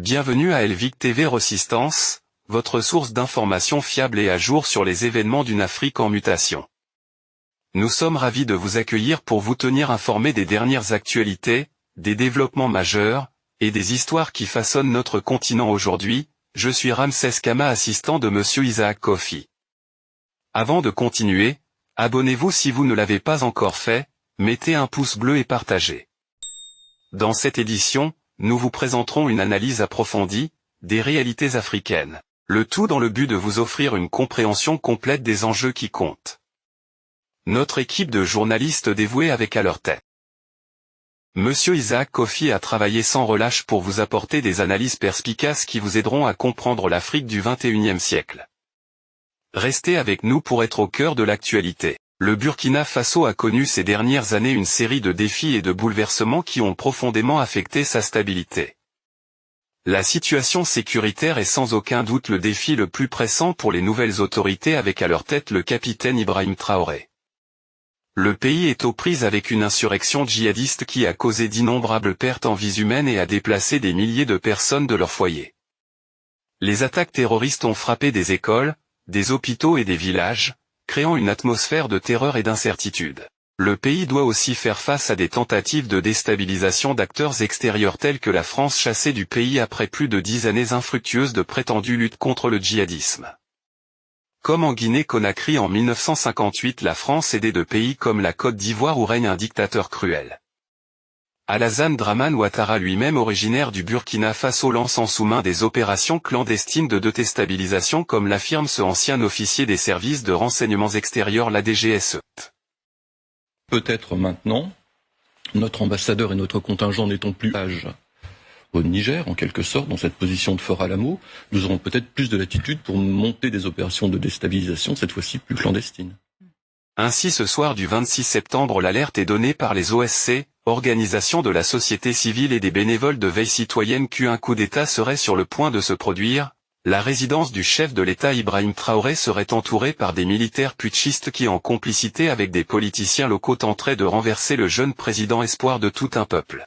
Bienvenue à Elvic TV Resistance, votre source d'informations fiable et à jour sur les événements d'une Afrique en mutation. Nous sommes ravis de vous accueillir pour vous tenir informés des dernières actualités, des développements majeurs, et des histoires qui façonnent notre continent aujourd'hui. Je suis Ramsès Kama, assistant de Monsieur Isaac Kofi. Avant de continuer, abonnez-vous si vous ne l'avez pas encore fait, mettez un pouce bleu et partagez. Dans cette édition, nous vous présenterons une analyse approfondie des réalités africaines. Le tout dans le but de vous offrir une compréhension complète des enjeux qui comptent. Notre équipe de journalistes dévoués avec à leur tête. Monsieur Isaac Kofi a travaillé sans relâche pour vous apporter des analyses perspicaces qui vous aideront à comprendre l'Afrique du XXIe siècle. Restez avec nous pour être au cœur de l'actualité. Le Burkina Faso a connu ces dernières années une série de défis et de bouleversements qui ont profondément affecté sa stabilité. La situation sécuritaire est sans aucun doute le défi le plus pressant pour les nouvelles autorités avec à leur tête le capitaine Ibrahim Traoré. Le pays est aux prises avec une insurrection djihadiste qui a causé d'innombrables pertes en vies humaines et a déplacé des milliers de personnes de leur foyer. Les attaques terroristes ont frappé des écoles, des hôpitaux et des villages, créant une atmosphère de terreur et d'incertitude. Le pays doit aussi faire face à des tentatives de déstabilisation d'acteurs extérieurs tels que la France chassée du pays après plus de 10 années infructueuses de prétendue lutte contre le djihadisme. Comme en Guinée-Conakry en 1958, la France aidait de pays comme la Côte d'Ivoire où règne un dictateur cruel. Alassane Dramane Ouattara, lui-même originaire du Burkina Faso, lance en sous-main des opérations clandestines de déstabilisation comme l'affirme ce ancien officier des services de renseignements extérieurs, la DGSE. Peut-être maintenant, notre ambassadeur et notre contingent n'étant plus au Niger, en quelque sorte, dans cette position de Fort Alamo, nous aurons peut-être plus de latitude pour monter des opérations de déstabilisation, cette fois-ci plus clandestines. Ainsi, ce soir du 26 septembre, l'alerte est donnée par les OSC, Organisation de la société civile et des bénévoles de veille citoyenne, qu'un coup d'État serait sur le point de se produire. La résidence du chef de l'État Ibrahim Traoré serait entourée par des militaires putschistes qui, en complicité avec des politiciens locaux, tenteraient de renverser le jeune président espoir de tout un peuple.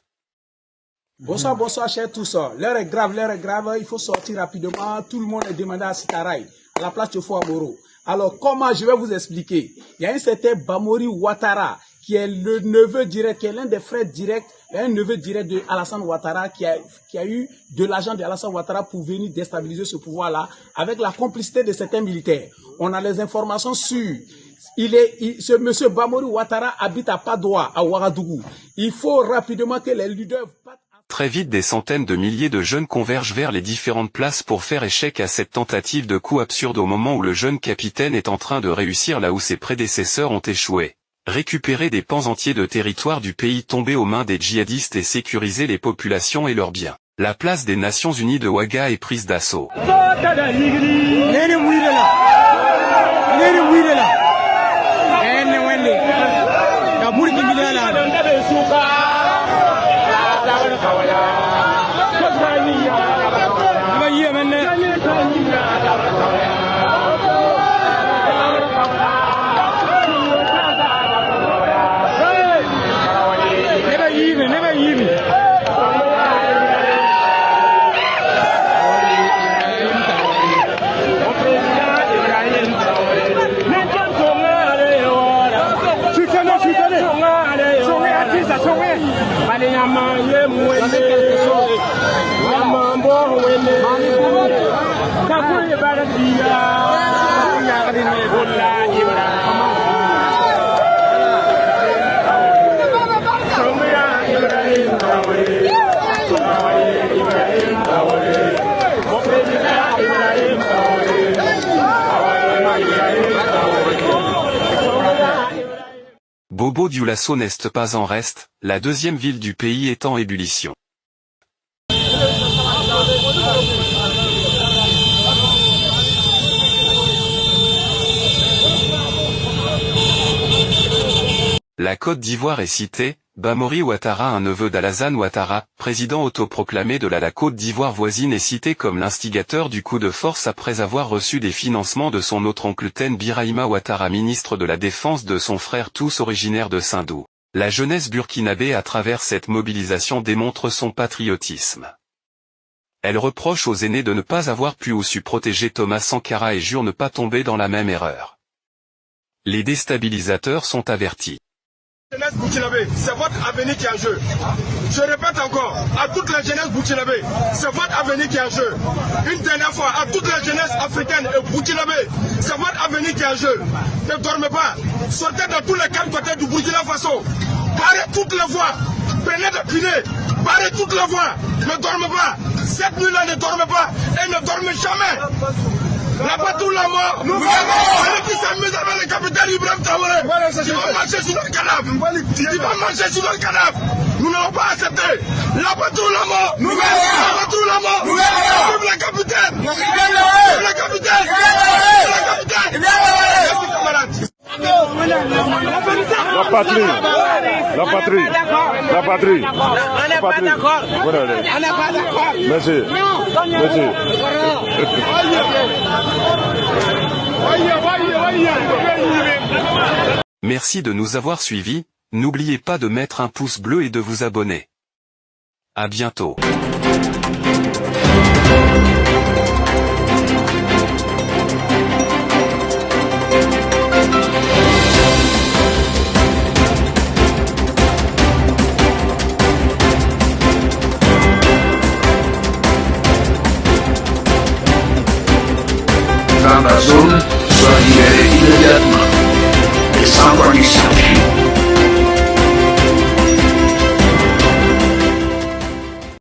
Bonsoir, chers tous. L'heure est grave, il faut sortir rapidement. Tout le monde est demandé à Sitaray, à la place de Fouamoro. Alors, comment je vais vous expliquer? Il y a un certain Bamori Ouattara, qui est le neveu direct, qui est l'un des frères directs, un neveu direct de Alassane Ouattara, qui a eu de l'argent de Alassane Ouattara pour venir déstabiliser ce pouvoir-là, avec la complicité de certains militaires. On a les informations sûres. Ce monsieur Bamori Ouattara habite à Padoua, à Ouagadougou. Il faut rapidement que les leaders... Très vite, des centaines de milliers de jeunes convergent vers les différentes places pour faire échec à cette tentative de coup absurde au moment où le jeune capitaine est en train de réussir là où ses prédécesseurs ont échoué. Récupérer des pans entiers de territoire du pays tombé aux mains des djihadistes et sécuriser les populations et leurs biens. La place des Nations Unies de Ouaga est prise d'assaut. Bobo Dioulasso n'est pas en reste, la deuxième ville du pays est en ébullition. La Côte d'Ivoire est citée. Bamori Ouattara, un neveu d'Alassane Ouattara, président autoproclamé de la Côte d'Ivoire voisine, est cité comme l'instigateur du coup de force après avoir reçu des financements de son autre oncle Ten Birahima Ouattara, ministre de la Défense de son frère, tous originaires de Sindou. La jeunesse burkinabé à travers cette mobilisation démontre son patriotisme. Elle reproche aux aînés de ne pas avoir pu ou su protéger Thomas Sankara et jure ne pas tomber dans la même erreur. Les déstabilisateurs sont avertis. Jeunesse burkinabé, c'est votre avenir qui est en jeu. Je répète encore, à toute la jeunesse burkinabé, c'est votre avenir qui est en jeu. Une dernière fois, à toute la jeunesse africaine et burkinabé, c'est votre avenir qui est en jeu. Ne dormez pas, sortez de tous les quatre côtés du Burkina Faso, barrez toutes les voies, prenez des pilets, barrez toutes les voies, ne dormez pas. Cette nuit-là, ne dormez pas et ne dormez jamais. Là-bas tout la mort, celui qui s'amuse avec le capitaine Ibrahim Traoré, il va marcher sur notre cadavre, il va marcher sur notre cadavre, nous n'allons pas accepter, là-bas tout la mort, là-bas tout la mort, vive le capitaine, vive le capitaine, vive le capitaine, merci camarades. La patrie, la patrie, la patrie, la patrie. Voilà, merci, merci. Merci de nous avoir suivis, n'oubliez pas de mettre un pouce bleu et de vous abonner. À bientôt. Amazon soit libéré immédiatement et sans condition.